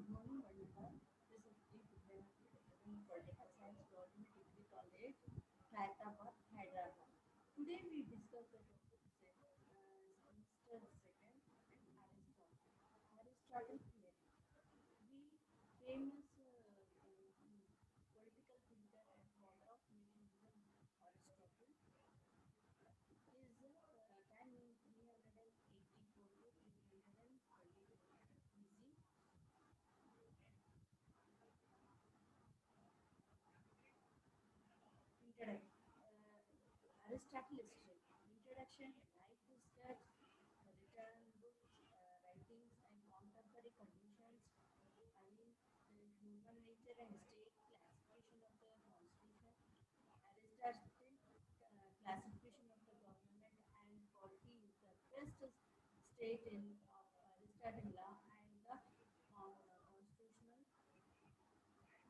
Good morning, Vanita. This is Deep Benefit in Political Science Government Degree College, Hyderabad, Hyderabad. Today we discuss the topic semester second and Aristotle. Aristotle theory. The famous political thinker and father of medievalism, Aristotle, is time in 384 to 322 BC. Introduction. Aristotle's history. Introduction. Life research, written books, writings, and contemporary conditions. I mean, human nature and state classification of the constitution. Aristotle classification of the government and polity is the first state in of Aristotle law and the constitutional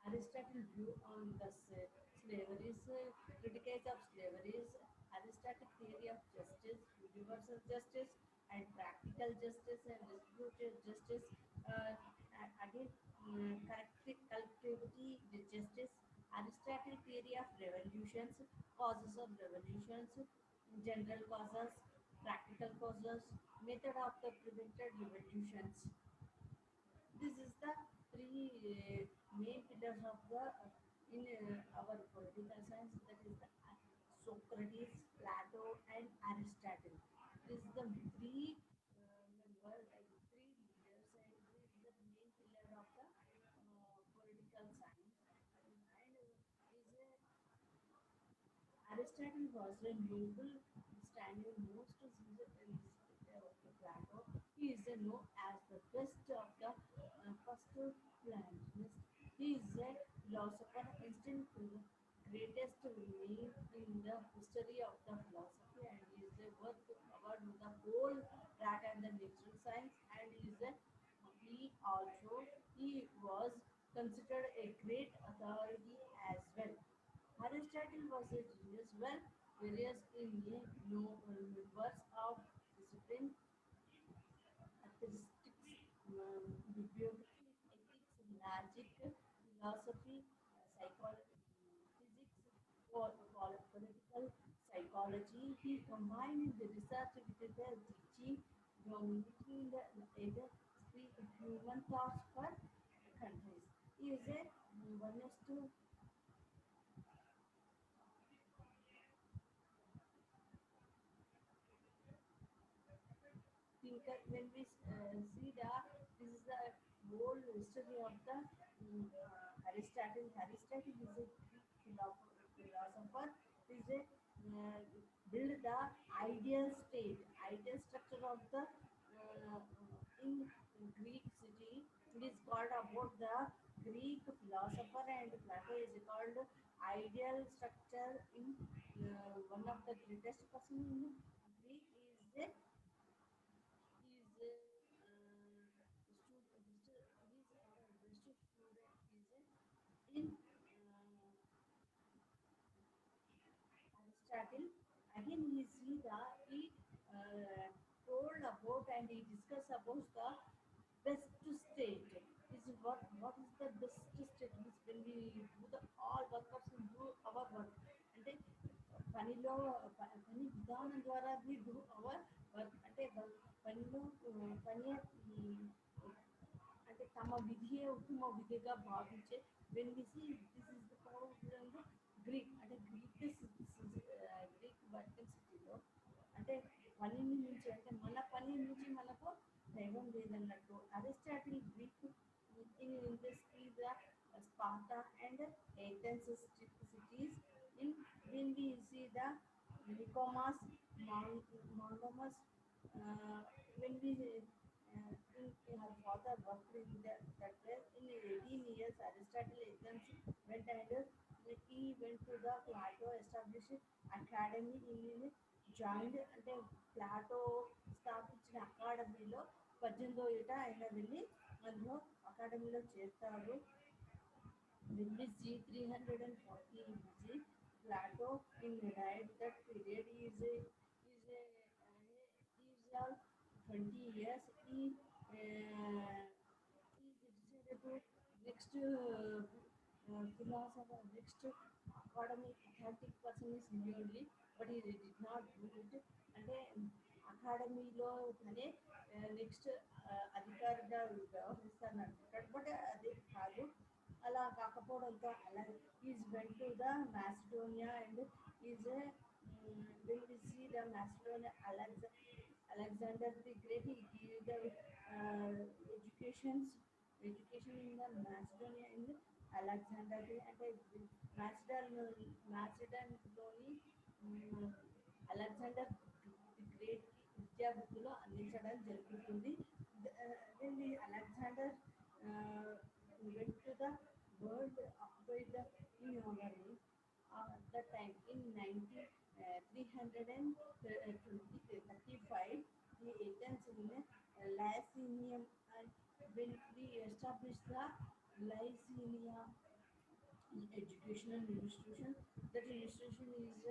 Aristotle's view on the slavery, criticism of slavery, Aristotle's theory of justice, universal justice, and practical justice and distributed justice. Again, collectivity justice, Aristotle's theory of revolutions, causes of revolutions, general causes, practical causes, method of the prevented revolutions. This is the three main pillars of the in our political science. That is the Socrates, Plato, and Aristotle. This is the three members, three leaders, and this is the main pillar of the political science. And is a Aristotle was a noble standing most of Plato. He is known as the best of the first Platonist. He is a philosopher, instant greatest name in the history of the philosophy, and he is a worth award with the whole art and the natural science, and he also he was considered a great authority as well. Aristotle was a genius, well, various in the members of discipline, statistics, bibliography, ethics, logic, philosophy, psychology, physics, political psychology. He combined the research with the teaching, dominating the either human thoughts for countries. He is a one is to thinker when we see the this is the whole history of the Aristotle. Aristotle is a Greek philosopher. Is a build the ideal state, ideal structure of the in Greek city. It is called about the Greek philosopher, and Plato is called ideal structure in one of the greatest person in Greek is the is he's our best student is in Aristotle. Again, he see the he told about and he discussed about the best state. Is what is the best state? Means when we do the all workouts and do our work. అంటే పనిలో పని విధానం ద్వారా we do our work. అంటే పనిలో పని అంటే తమ విధియే ఉత్తమ విధిగా భావించే when we see this is the power Greek అంటే గ్రీక్ వర్కింగ్ సిటీలో అంటే పనిని నుంచి అంటే మన పని నుంచి మనకు దైవం లేదన్నట్టు Aristotle Greek in this is the Sparta and Athens cities in when we see the Nicomas, Monomus, when we in her father worked in that place in 18 years Aristotle Athens went and he went to the Plato established academy in joined అంటే Plato స్థాపించిన అకాడమీలో 18వ ఏట ఆయన వెళ్ళి అందులో అకాడమీలో చేస్తారు. This G340 BC, Plato in right that period is 20 years. He decided to next philosopher, next academic athletic person is merely, but he did not do it. అంటే అకాడమీలో తనే నెక్స్ట్ అధికారిగా వ్యవహరిస్తాను అంటున్నాడు, బట్ అది కాదు. అలా కాకపోవడంతో అలా is went to the Macedonia and is when we see the Macedonia, Alexander the Great, he gave the education in the Macedonia in Alexander the అంటే Macedonలోని అలెగ్జాండర్ ది గ్రేట్ విద్యాబుద్ధులు అందించడం జరుగుతుంది. Then the Alexander went to the world occupied the in our at that time in 335 the Athens in Lycinium, and when we established the Lycinia educational institution, that institution is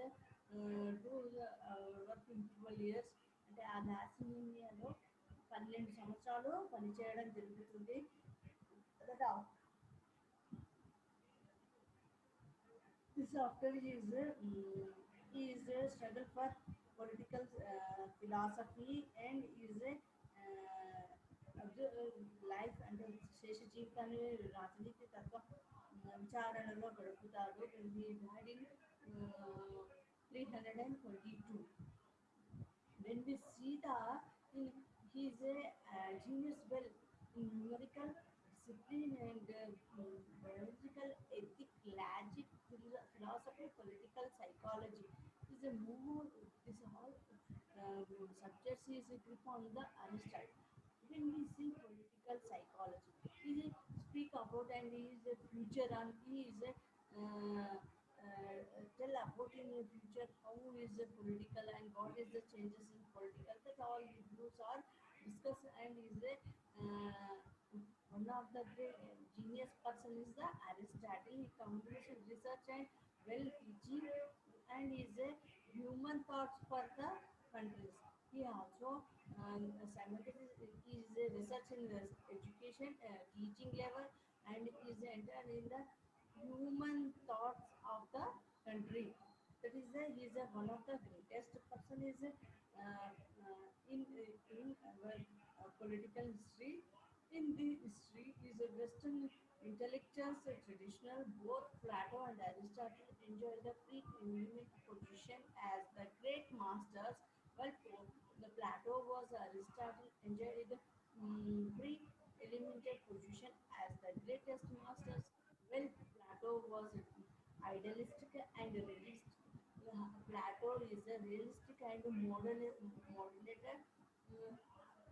to work in 12 years. అంటే ఆ లాసినియాలో 12 సంవత్సరాలు పనిచేయడం జరుగుతుంది. This after is a struggle for political philosophy and is a life and శేష జీవితాన్ని రాజనీతి తత్వ విచారణలో గడుపుతాడు. He died in 322. When we see the he, he is a genius well in numerical discipline and biological ethic, logic, philosophy, political psychology. Is a more this all subjects is a grip on the Aristotle. When we see political psychology, he is speak about and he is a future and he is a tell about in the future how is the political and what is the changes in political. That all the views are discussed and is a one of the great genius person is the Aristotle. He combination research and well teaching and is a human thoughts for the countries. He also simultaneously is a research in the education teaching level and is entered in the human thoughts of the country. That is he is one of the greatest person is in our political history. In the history is a Western intellectuals traditional. Both Plato and Aristotle enjoy the preeminent position as the great masters, while the Plato was Aristotle enjoyed the pre-eliminated position as the greatest masters. Well, Plato was idealistic and realist. Plato is a realistic and moderated.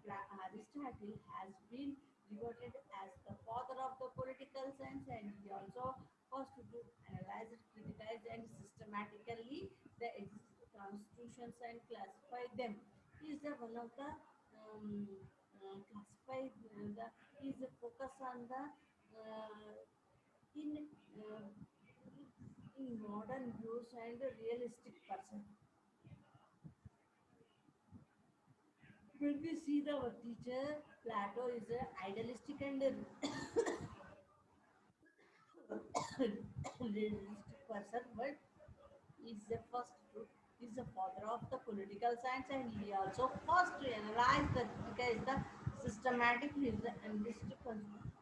Aristotle has been regarded as the father of the political science, and he also first to analyze, criticize, and systematically the existing constitutions and classify them. He is the one of the classify the he is a focus on the in uh, in modern views and a realistic person. When we see the our teacher, Plato is a idealistic and a realistic person, but is the first to is the father of the political science, and he also first to analyze the criticize the systematic and district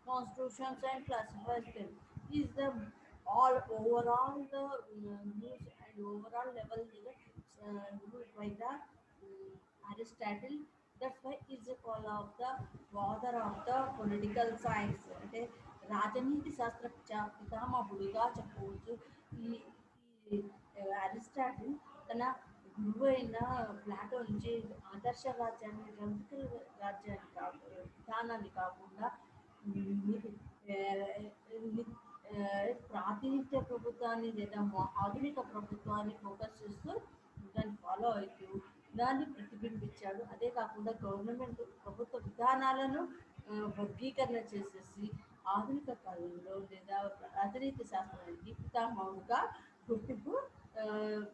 constitutions and classifies them. He is the all overall the news and overall level by the Aristotle. That's why is a call of the father of the political science. అంటే రాజనీతి శాస్త్ర పితామహుడిగా చెప్పవచ్చు. ఈ ఈ Aristotle తన గురువు అయిన Plato నుంచి ఆదర్శ రాజ్యాన్ని రంజికల్ రాజ్యాన్ని విధానాన్ని కాకుండా ని- ఆ, ని- ఆ, ప్రాతినిధ్య ప్రభుత్వాన్ని లేదా ఆధునిక ప్రభుత్వాన్ని ఫోకస్ చేస్తూ దాన్ని ఫాలో అవుతూ దాన్ని ప్రతిబింబించాడు. అదే కాకుండా గవర్నమెంట్ ప్రభుత్వ విధానాలను వర్గీకరణ చేసేసి ఆధునిక కాలంలో లేదా రాజనీతి శాస్త్రానికి పితామహుడుగా గుర్తింపు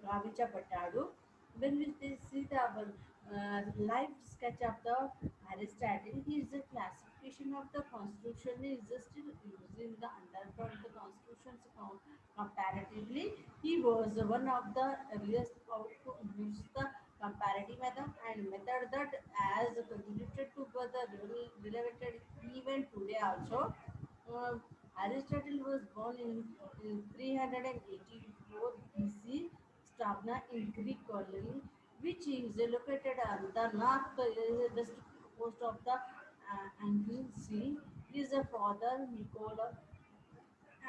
గావించబడ్డాడు. When we see the life sketch of the Aristotle, he is a classic application of the constitution is still using the underground the constitutions comparatively. He was one of the earliest to use the comparative method and method that has contributed to the relevant even today also. Um, Aristotle was born in 384 BC, Strabna in Greek colony, which is located on the north west coast of the Aegean Sea. His father Nicola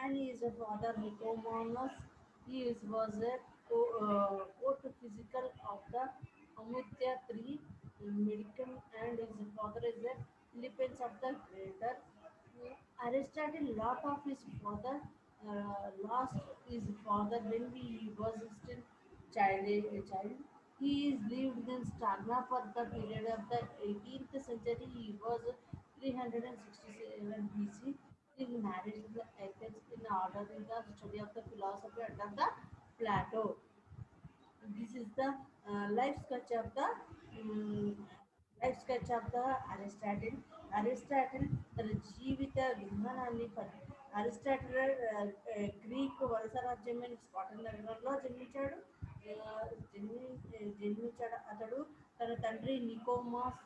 and his father Nicomanos. Was a court physical of the Amutya III medical and his father is a Philippines of the Greater. Aristotle lot of his father lost his father when he was still child. He is lived in Stagna for the period of the 18th century. He was 367 BC. He married the Athens in order in the study of the philosophy under the Plato. This is the life sketch of the um, life sketch of the Aristotle. Aristotle తన జీవిత విధానాన్ని Aristotle Greek వలస రాజ్యమైన స్పాటన్ నగరంలో జన్మించాడు. జన్మించాడు అతడు తన తండ్రి నికోమాస్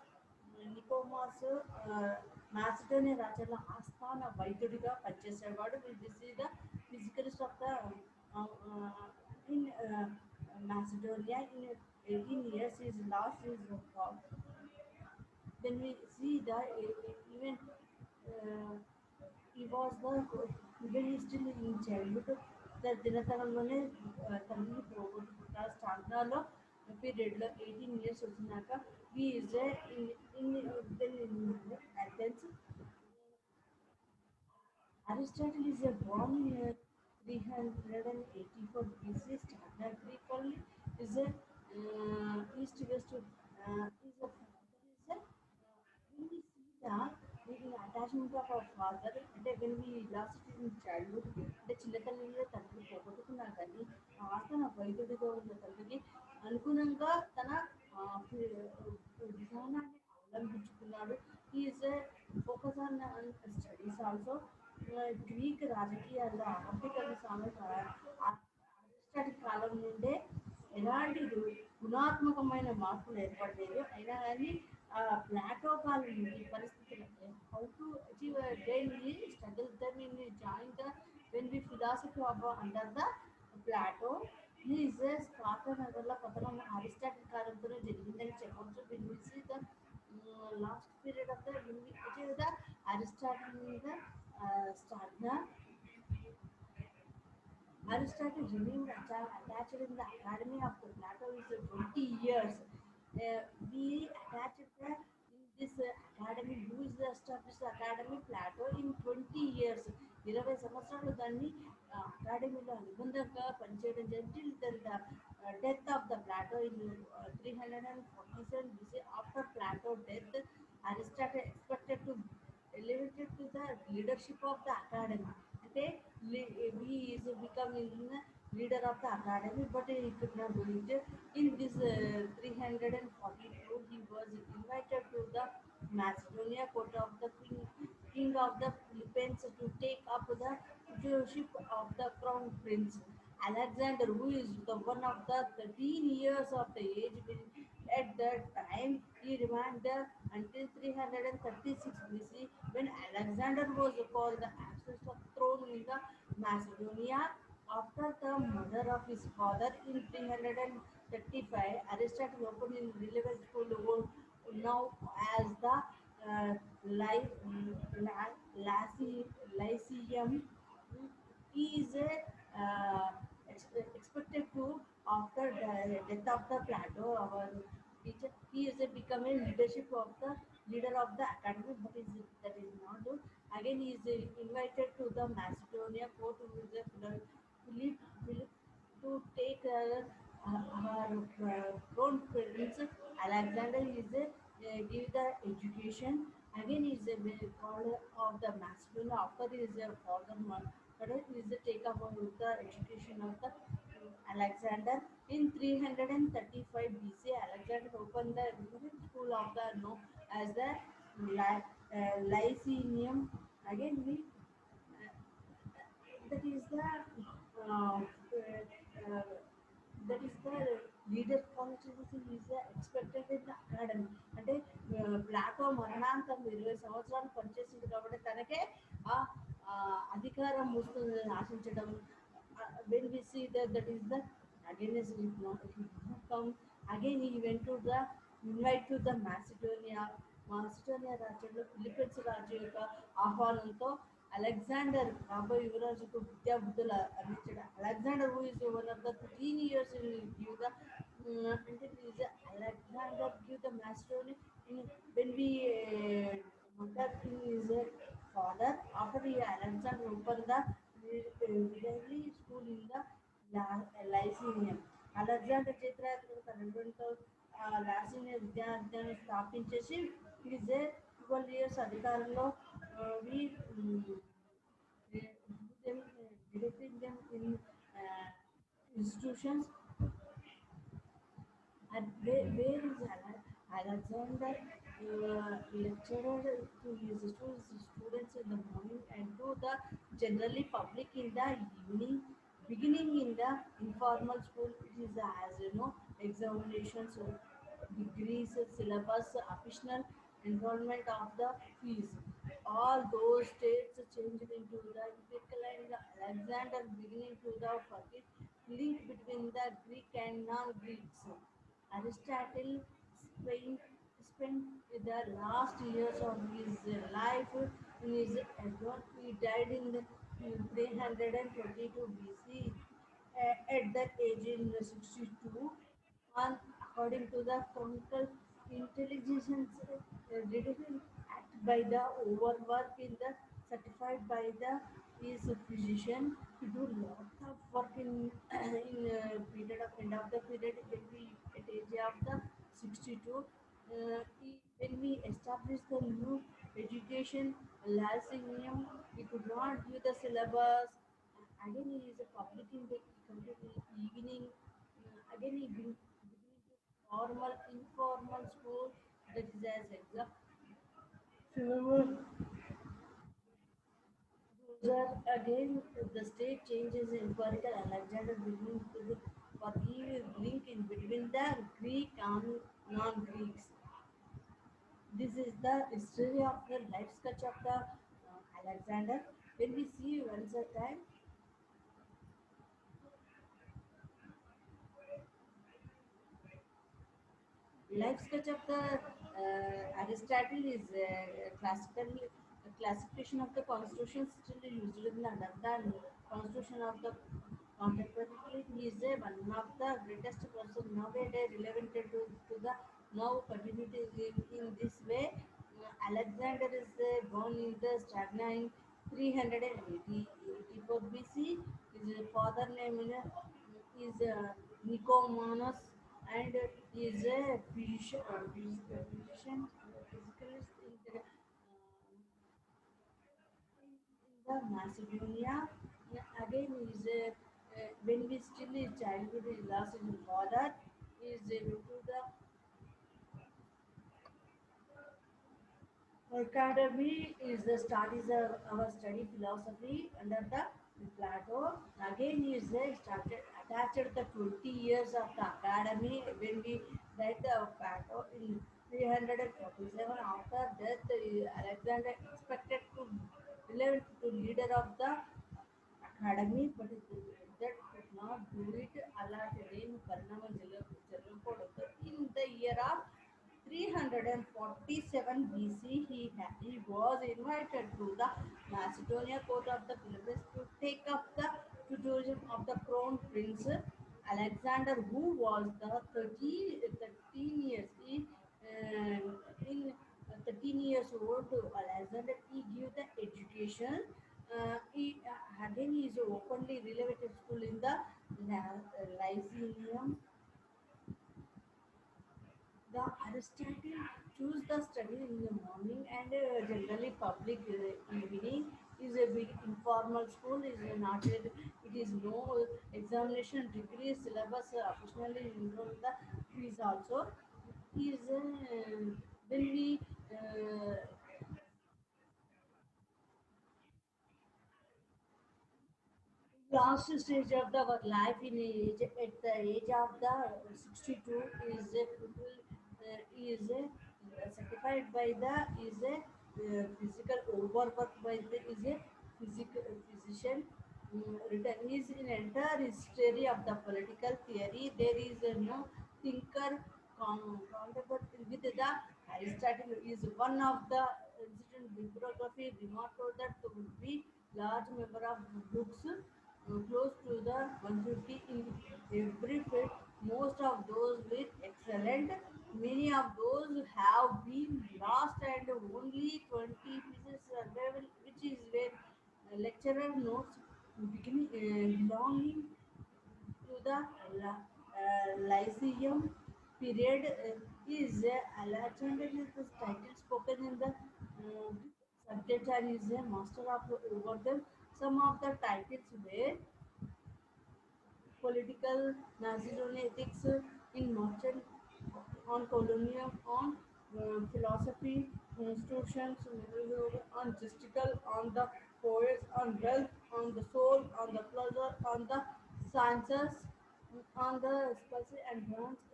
Macedonia రాజ్యంలో ఆస్థాన వైద్యుడిగా పనిచేసేవాడు. This is the physicalist of the in Macedonia in 18 years his last is when we see the even uh, he was the when he still in childhood the దినతరంలోనే తల్లిని పోగొట్టుకుంటారు స్టాగ్నాలో పీరియడ్లో 18 ఇయర్స్ వచ్చినాక he is a in Athens. Aristotle is a born in 384 BC. Standard Greek only is a east-west is a when we see that the attachment of our father అంటే when we lost it in childhood అంటే చిన్నతనంలో తండ్రి పోగొట్టుకున్నా కానీ ఆస్తన వైద్యుడిగా ఉన్న తండ్రికి అనుగుణంగా తన విధానాన్ని అవలంబించుకున్నాడు. Is focus on studies also Greek రాజకీయాల్లో ఆర్థిక అరిస్టాటిక్ కాలం నుండే ఎలాంటి గుణాత్మకమైన మార్పులు ఏర్పడలేదు. అయినా కానీ ప్లాటో కాలం నుండి పరిస్థితులు how to achieve daily struggle then in join the when we philosophy of under the Plato is Spartan వల్ల పతనం అరిస్టాటిల్ కాలంతోనే జరిగిందని చెప్పవచ్చు. When we see the last period of the achieve the Aristotle మీద స్టాగ్నా Aristotle remained attached in the academy of the Plato is 20 years. We attached in this academy, who is the established academy Plato in 20 years. 20 సంవత్సరాలు దాన్ని అకాడమీలో అనుబంధంగా పనిచేయడం జరిగింది. The death of the Plato in 347 BC. After Plato death, Aristotle expected to elevated to the leadership of the academy. అంటే he is becoming leader of the academy, but he could not do it. In this 342, he was invited to the Macedonia court of the king of the Philippines to take up the stewardship of the crown prince. Alexander, who is the one of the 13 years of the age, at that time he remained there until 336 BC when Alexander was called the access of throne in the Macedonia. After the murder of his father in 335, Aristotle opened in relevant school now as the uh, Lyceum. He is expected to after the death of the Plato, our teacher, he is become a leadership of the leader of the academy, but that is not good. Again, he is invited to the Macedonia court with the Philip to take her crown prince Alexander is give the education. Again, is a called of the Macedonia. After is a further one, but is the take up of the education of the Alexander in 335 BC. Alexander opened the school of the no as the Lycenium. Again, we that is the that is the leader qualities is expected in the academy. అంటే Plato మరణాంతం 20 సంవత్సరాలు పనిచేసింది కాబట్టి తనకే ఆ ఆ, అధికారం వస్తుందని ఆశించడం. When we see that is the again is he come again he went to the invite to the Macedonia రాజ్యంలో ఫిలిపిన్స్ రాజు యొక్క ఆహ్వానంతో అలెగ్జాండర్ రాబోయే యువరాజుకు విద్యాబుద్ధులు అందించాడు. Alexander who is one of the 13 years give the అంటే is Alexander give the mastery in when we wonder in his father after he Alexander opened the military school in the Lyceum. Alexander చేతిరాత్రుడు తన రెండుతో లాసినియా విద్యార్థులను స్థాపించేసి is a 12 years అధికారంలో వి directing them in institutions. And where is Alexander lecturer to his students in the morning and to the generally public in the evening? Beginning in the informal school, it is as you know examinations, degrees, syllabus, optional enrollment of the fees. All those states changed into the empirical and Alexander beginning to the forget link between the Greek and non-Greeks. Aristotle spent, spent the last years of his life in his abroad. He died in the 322 BC at that age in 62. And according to the Chronicle, intelligence didn't act by the overwork in the certified by the his physician to do lot of work in period of end of the period when we at age of the 62 when we established the new education lyceum we could not give the syllabus again he is a public in the complete evening again he beginning to formal informal school that is as exam syllabus. Those are again the state changes in political Alexander beginning to the forgive link in between the Greek and non-Greeks. This is the history of the life sketch of the Alexander. When we see once a time, life sketch of the Aristotle is classification of the constitution still used in the constitution of the contemporary. He is one of the greatest person nowadays relevant to the now continuity in this way. Alexander is born in the Stagnine 384 BC. His father name is Nicomanos and is a physician, physicalist in the Macedonia. Again, is when we still is childhood is lost in father, is able to the academy is the start is our study philosophy under the Plato. Again, he is started attached the 20 years of the academy when we write the Plato in 347 after death. Alexander expected to relevant to leader of the academy, but that could not do it. Allah Terin Parnama Jalapod. In the year of 347 BC, he was invited to the Macedonia court of the Philippines to take up the tutoring of the crown prince Alexander, who was the 13 years. In 13 years old, Alexander he gave the education. Again, he is openly relevant school in the Lyceum. The Aristotle choose the study in the morning and generally public evening is a big informal school is not it is no examination degree syllabus officially enroll the fees also is when we uh, last stage of the our life in age at the age of the 62 is a people sacrificed by the is a physical overwork by the is a physical physician written is in entire history of the political theory. There is no thinker countable with the Aristotle is one of the ancient bibliography remarked that there would be large number of books close to the 150 in every field. Most of those with excellent. Many of those have been lost and only 20 pieces survival, which is where lecturer notes belonging to the Lyceum period is Alexander is the title spoken in the subject and is a master of over them. Some of the titles were political, Macedonian ethics in merchant, on colonial, on philosophy, institutions, on justical, on the poets, on wealth, on the soul, on the pleasure, on the sciences, on the spicy advanced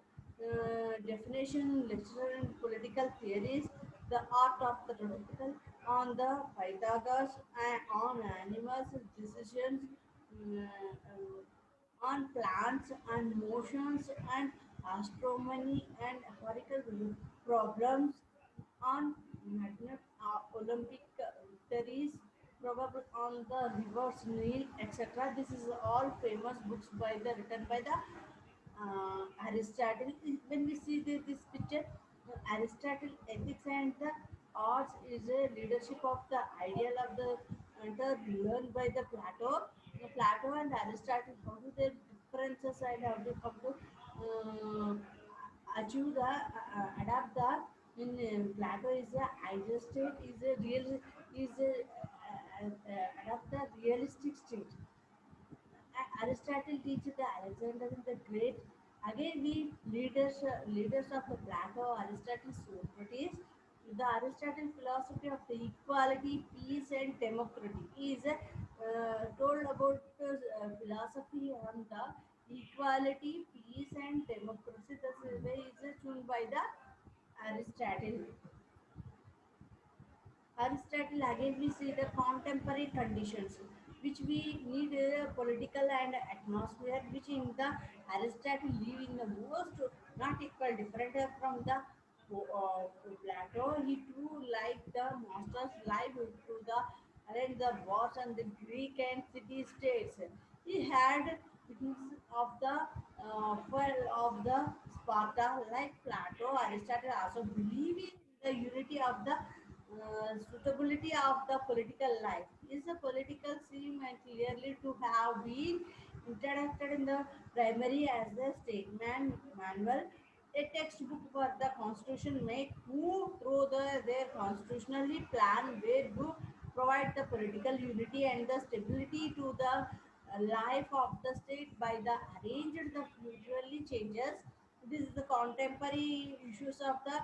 definition, lecture in political theories, the art of the political, on the Pythagoras, and on animals, decisions, on plants and motions and astronomy and historical problems on Olympic victories, probably on the rivers Nile, etc. This is all famous books by the written by the Aristotle. When we see this picture, Aristotle ethics and the arts is a leadership of the ideal of the enter learned by the Plato. Plato and Aristotle, how do their differences and how they come to achieve the adapt the in Plato is a ideal state is a real is a adapt the realistic state. Aristotle teaches the Alexander the Great. Again, we leaders of the Plato, Aristotle, Socrates. The Aristotle philosophy of the equality, peace, and democracy is told about philosophy on the equality, peace, and democracy. This way is chosen by the Aristotle. Aristotle again we see the contemporary conditions which we need political and atmosphere which in the Aristotle live in the most not equal different from the Plato. He too like the master's life to the arrange the wars and the Greek and city states. He had witness of the fall of the Sparta like Plato. Aristotle also believe in the unity of the suitability of the political life is a political seem and clearly to have been introduced in the primary as the statement manual, a textbook for the constitution make move through their constitutionally plan way to provide the political unity and the stability to the life of the state by the arranged the usually changes. This is the contemporary issues of the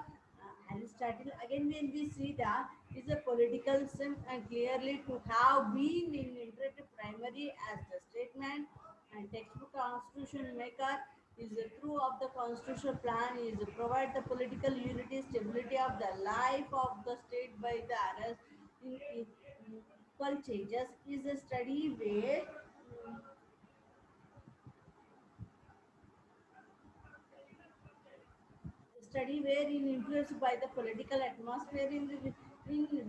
Aristotle. Again, when we see that is a political sim and clearly to have been in interpreted primary as the statement and textbook constitution maker is a true of the constitutional plan is provide the political unity stability of the life of the state by the arrest in equal changes is a study where study wherein influenced by the political atmosphere in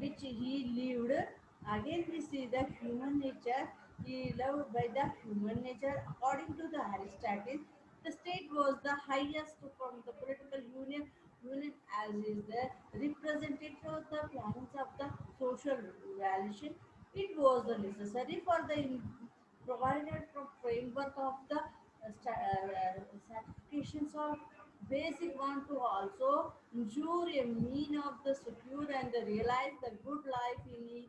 which he lived. Again, we see the human nature. He loved by the human nature. According to the Aristotle, the state was the highest from the political union as is the representative of the plans of the social revolution. It was the necessary for the provided from framework of the certifications of basic want to also ensure a mean of the secure and the realize the good life in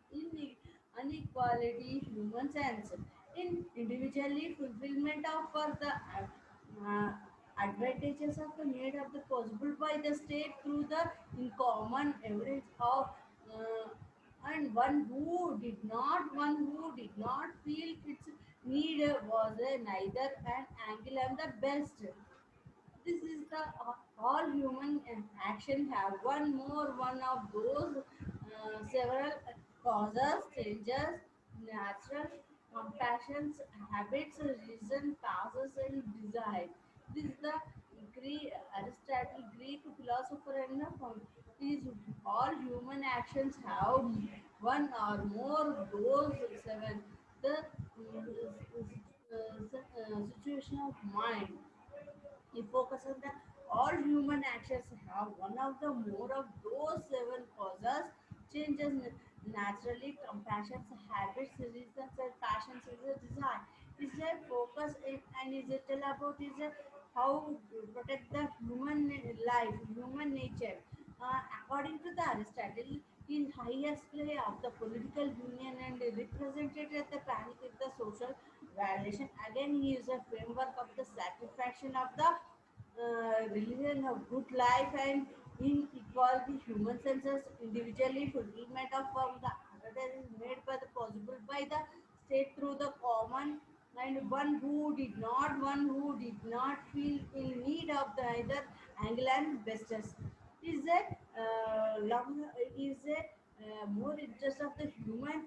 inequality human sense in individually fulfillment of for the uh, advantages of the need of the possible by the state through the in common average of and one who did not feel its need was neither an angle and the best. This is the all human action have one of those several causes, changes, natural compassions, habits, reason, causes, and desire. This is the Aristotle, Greek philosopher, and is all human actions have one or more of those seven. The situation of mind, he focuses on the all human actions have one of the more of those seven causes, changes naturally, compassion, habits, reasons, and passions is a desire. Is a focus and is a tell about is a how to protect the human life, human nature. According to the Aristotle, in highest play of the political union and represented at the panic with the social violation. Again, he is a framework of the satisfaction of the religion of good life and in equality, human senses, individually fulfillment of the other is made by the possible by the state through the common and one who did not feel in need of the either angle and bestest is a love is a more interest of the human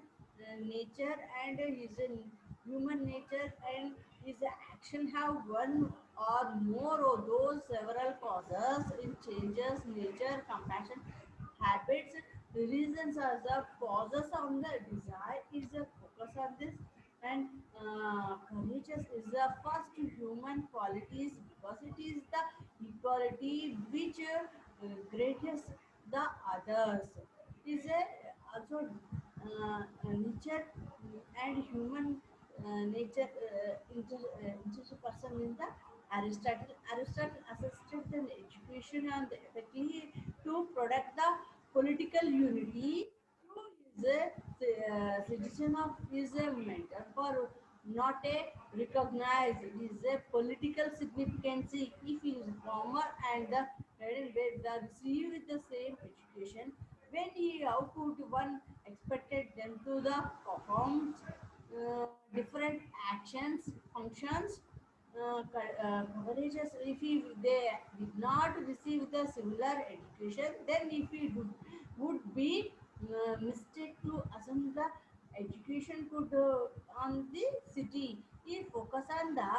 nature and is a human nature and is a action have one or more of those several causes in changes nature compassion habits reasons as the causes on the desire is a focus on this and courageous is the first human qualities because it is the equality which greatest the others is a also nature and human nature interperson in the Aristotle. Aristotle assisted in education and effectively to protect the political unity. Who is a citizen of is a mentor for not a recognized is a political significance if he is former and the receive with the same education when he how could one expected them to the perform different actions functions coverages if he, they did not receive the similar education then if he would be mistake to assume the education could on the city he focus on the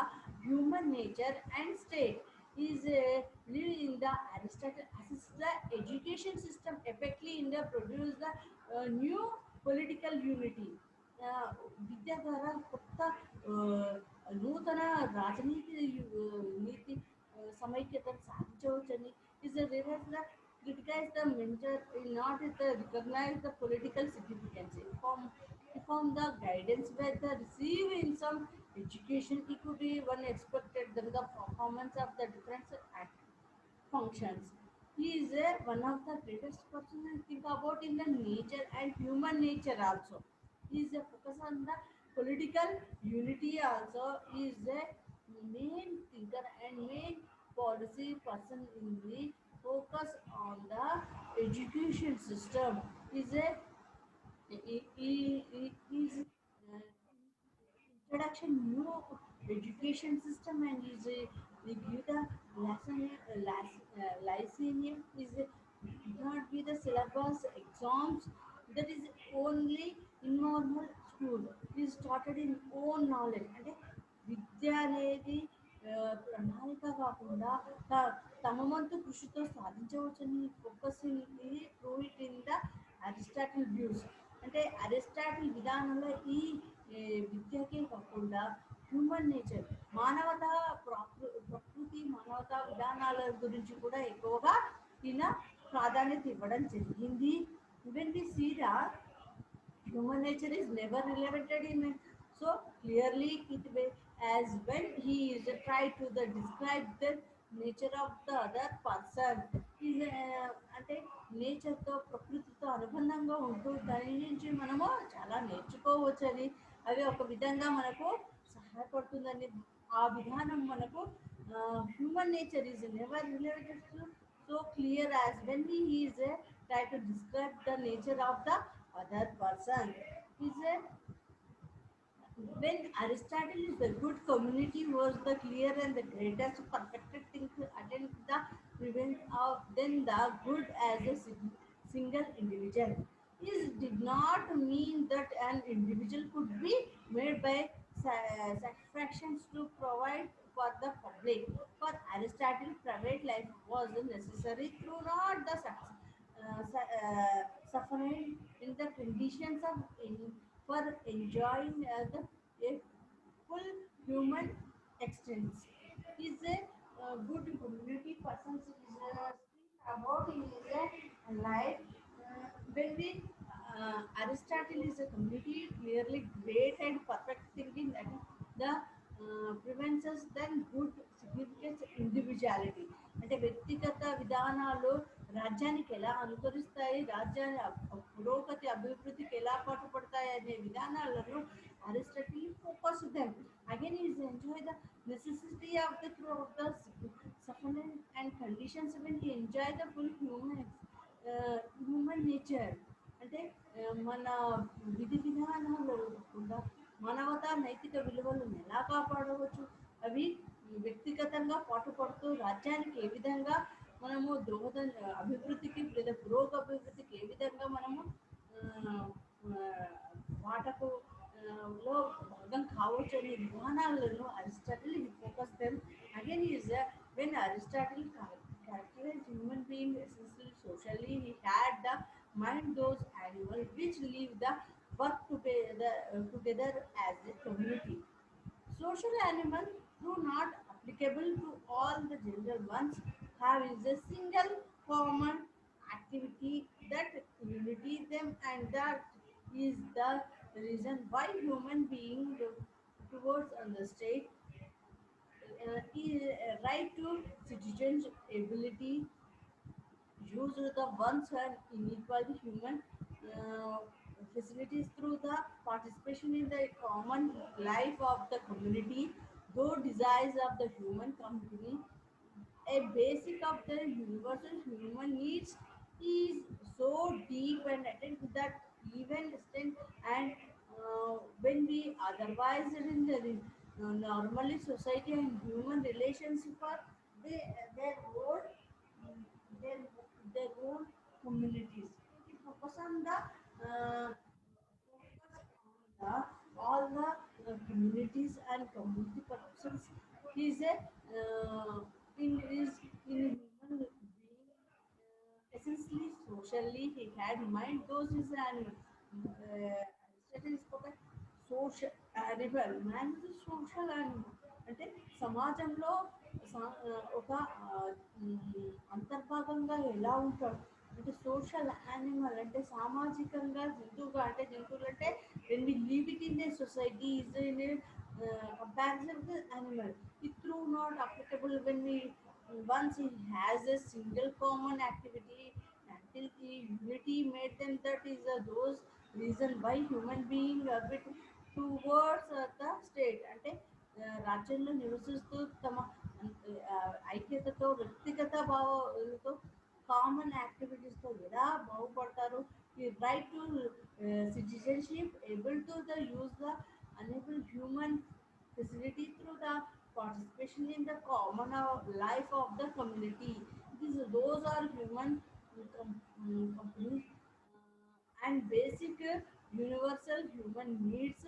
human nature and state is live in the Aristotle assist the education system effectively in the produce the new political unity విద్య ద్వారా కొత్త నూతన రాజనీతి నీతి సమైక్యతను సాధించవచ్చని is a reverse the criticize the mentor not is the recognize the political significance from the guidance where the receive in some education equity one expected them the performance of the different functions. He is one of the greatest person I think about in the nature and human nature also. He is a focus on the political unity also. He is a main thinker and main policy person in the focus on the education system. He is a he is introduction new education system and is they give the lyceum is not be the syllabus exams that is only in normal school is started in own knowledge అంటే విద్య అనేది ప్రణాళిక కాకుండా తమ వంతు కృషితో సాధించవచ్చని focusing prove it in the Aristotle views అంటే Aristotle విధానంలో ఈ విద్యకే కాకుండా హ్యూమన్ నేచర్ మానవత ప్రకృతి మానవత విధానాల గురించి కూడా ఎక్కువగా ఈయన ప్రాధాన్యత ఇవ్వడం జరిగింది even we see the human nature is never related in it. So clearly it will as when he is try to the describe the nature of the other person is అంటే నేచర్తో ప్రకృతితో అనుబంధంగా ఉంటూ దాని నుంచి మనము చాలా నేర్చుకోవచ్చని అవి ఒక విధంగా మనకు సహాయపడుతుందని ఆ విధానం మనకు human nature is never related to so clear as when he is try to describe the nature of the other person is a When Aristotle is the good community was the clear and the greatest perfected thing to attend the prevent of then the good as a single individual. This did not mean that an individual could be made by satisfactions to provide for the public. For Aristotle, private life was necessary through not the suffering in the conditions of for enjoying the a full human extent. Is a good community person is about in his life. When we Aristotle is a community clearly great and perfect thinking that the prevents us then good significance individuality. అంటే వ్యక్తిగత విధానాలు రాజ్యానికి ఎలా అనుకరిస్తాయి, రాజ్యాన్ని పురోగతి అభివృద్ధికి ఎలా పాటుపడతాయి అనే విధానాలను Aristotle focus them. Again, is enjoy the necessity of the throughout the suffering and conditions when he enjoy the full human nature. అంటే మన విధి విధానాలు కూడా మానవతా నైతిక విలువలను ఎలా కాపాడవచ్చు, అవి వ్యక్తిగతంగా పాటుపడుతూ రాజ్యానికి ఏ విధంగా మనము దోహదం అభివృద్ధికి లేదా పురోగ అభివృద్ధికి ఏ విధంగా మనము ఆ, ఆ, వాటకు లో భాగం కావచ్చు అనే విధానాలను Aristotle he focused them. Again is when Aristotle characterized human being essentially socially, he had the mind those animals which live the work together as a community. Social animals, though not applicable to all the general ones, have is a single common activity that unity them, and that is the reason why human being towards on the state is right to citizenship ability use the ones and unequal human uh, facilities through the participation in the common life of the community, though desires of the human company, a basic of the universal human needs is so deep and attentive that even extent and when we otherwise in the normally society and human relationship are they, their own their their own communities. It focus on the all the communities and community purposes. He is a in human being essentially socially he had mind those is an Aristotle spoke of social animal. Man is a social animal. అంటే సమాజంలో ఒక అంతర్భాగంగా ఎలా ఉంటాడు అంటే social animal అంటే సామాజికంగా జంతువుగా అంటే జంతువులు అంటే when we live it in a society is in a comparison with animal. It through not applicable when we once he has a single common activity until the unity made them that is those reason why human being a bit towards the state అంటే రాజ్యంలో నివసిస్తూ తమ ఐక్యతతో వ్యక్తిగత భావాలతో common యాక్టివిటీస్తో ఎలా బాగుపడతారు ఈ right to citizenship able to the use the unable human facility through the participation in the common life of the community. Those are human companies and basic universal human needs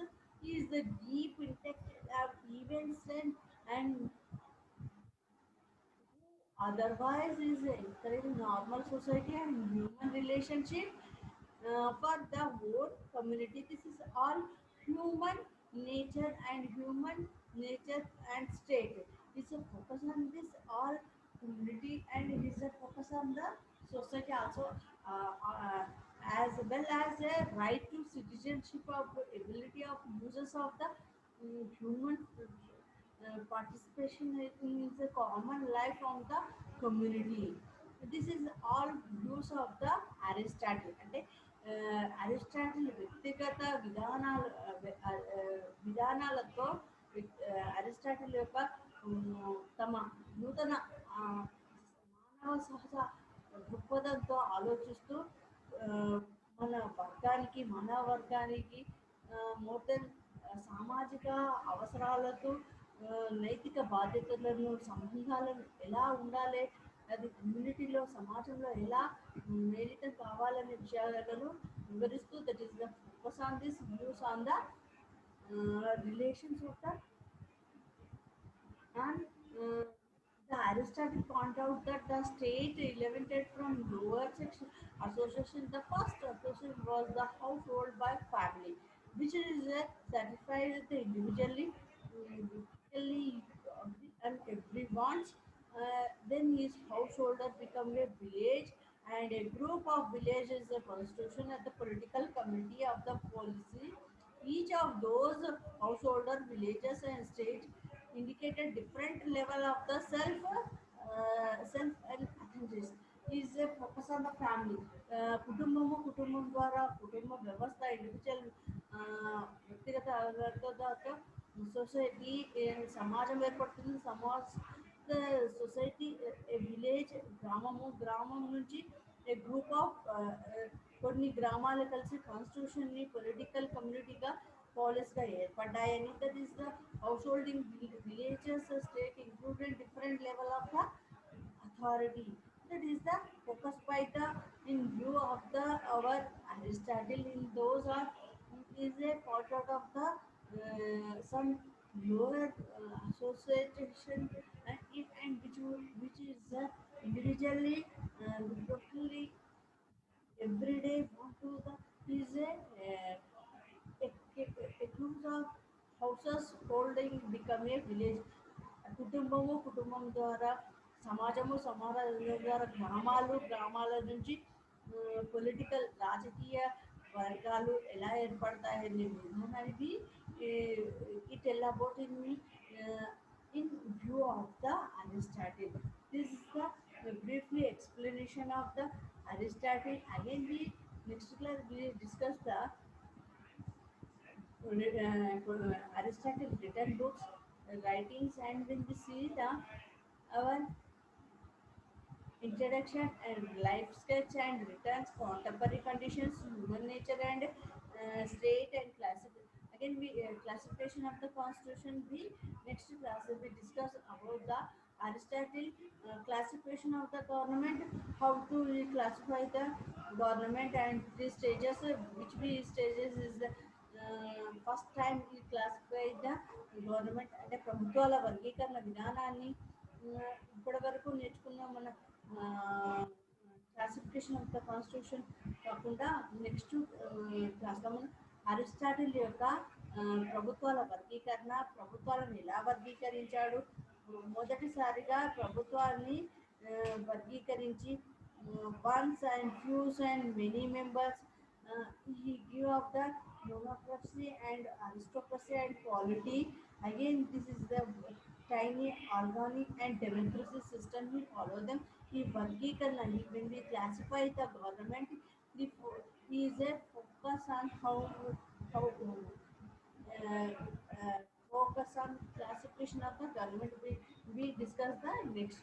is the deep intellect of events and otherwise is encouraging normal society and human relationship for the whole community. This is all human nature and human nature and state. It's a focus on this all community and it is a focus on the society also as well as a right to citizenship of ability of users of the human participation in the common life of the community. This is all views of the Aristotle. అంటే Aristotle వ్యక్తిగత విధానాలతో Aristotle యొక్క తమ నూతన మానవ సహజ దృక్పథంతో ఆలోచిస్తూ ఆ, మన వర్గానికి మోర్ దెన్ సామాజిక అవసరాలతో నైతిక బాధ్యతలను సంబంధాలను ఎలా ఉండాలి, అది కమ్యూనిటీలో సమాజంలో ఎలా మేలితం కావాలనే విషయాలను వివరిస్తూ that is the focus on this views on the relations of the and the Aristotle point out that the state elevated from lower section association. The first association was the household by family, which is satisfied the individually, physically, and everyone's. Then his householder become a village, and a group of villages a constitution at the political committee of the policy. Each of those householder villages and states indicated different level of the self and authenticity is a focus on the family. కుటుంబం ద్వారా కుటుంబ వ్యవస్థ individual వ్యక్తిగత ఆధారాలతో society సమాజం ఏర్పడుతుంది. Society village గ్రామం నుంచి ఏ గ్రూప్ ఆఫ్ కొన్ని గ్రామాలు కలిసి కాన్స్టిట్యూషన్ని పొలిటికల్ కమ్యూనిటీగా పాలిస్గా ఏర్పడ్డాయని. That is the house holding villages state included different level of the authority. That is the focus by the in view of the our Aristotle in those are is a part out of the some lower association and if and which is individually totally every day want to the is a group of houses holding become a village. కుటుంబం ద్వారా సమాజం ద్వారా గ్రామాల నుంచి political రాజకీయ వర్గాలు ఎలా ఏర్పడతాయనే విధానానికి it L about in view of the Aristotle. This is the briefly explanation of the Aristotle. Again, we next class we discuss the Aristotle written books, writings, and when we see the our introduction and life sketch and returns, contemporary conditions, human nature and state and classification. Again, we classification of the constitution. We next class we discuss about the Aristotle classification of the government, how to we classify the government and the stages, which we stages is the first time we classify the government అంటే ప్రభుత్వాల వర్గీకరణ విధానాన్ని ఇప్పటి వరకు నేర్చుకున్న మన classification of the constitution కాకుండా next క్లాస్లో మనం అరిస్టాటిల్ యొక్క ప్రభుత్వాల వర్గీకరణ, ప్రభుత్వాలను ఎలా వర్గీకరించాడు, మొదటిసారిగా ప్రభుత్వాన్ని వర్గీకరించి ones and fews and many members he give of the monocracy and aristocracy and polity. Again, this is the tiny organic and democracy system. We follow them. He vargikarna. When we classify the government, the is a focus on how focus on classification of the government. We discuss the next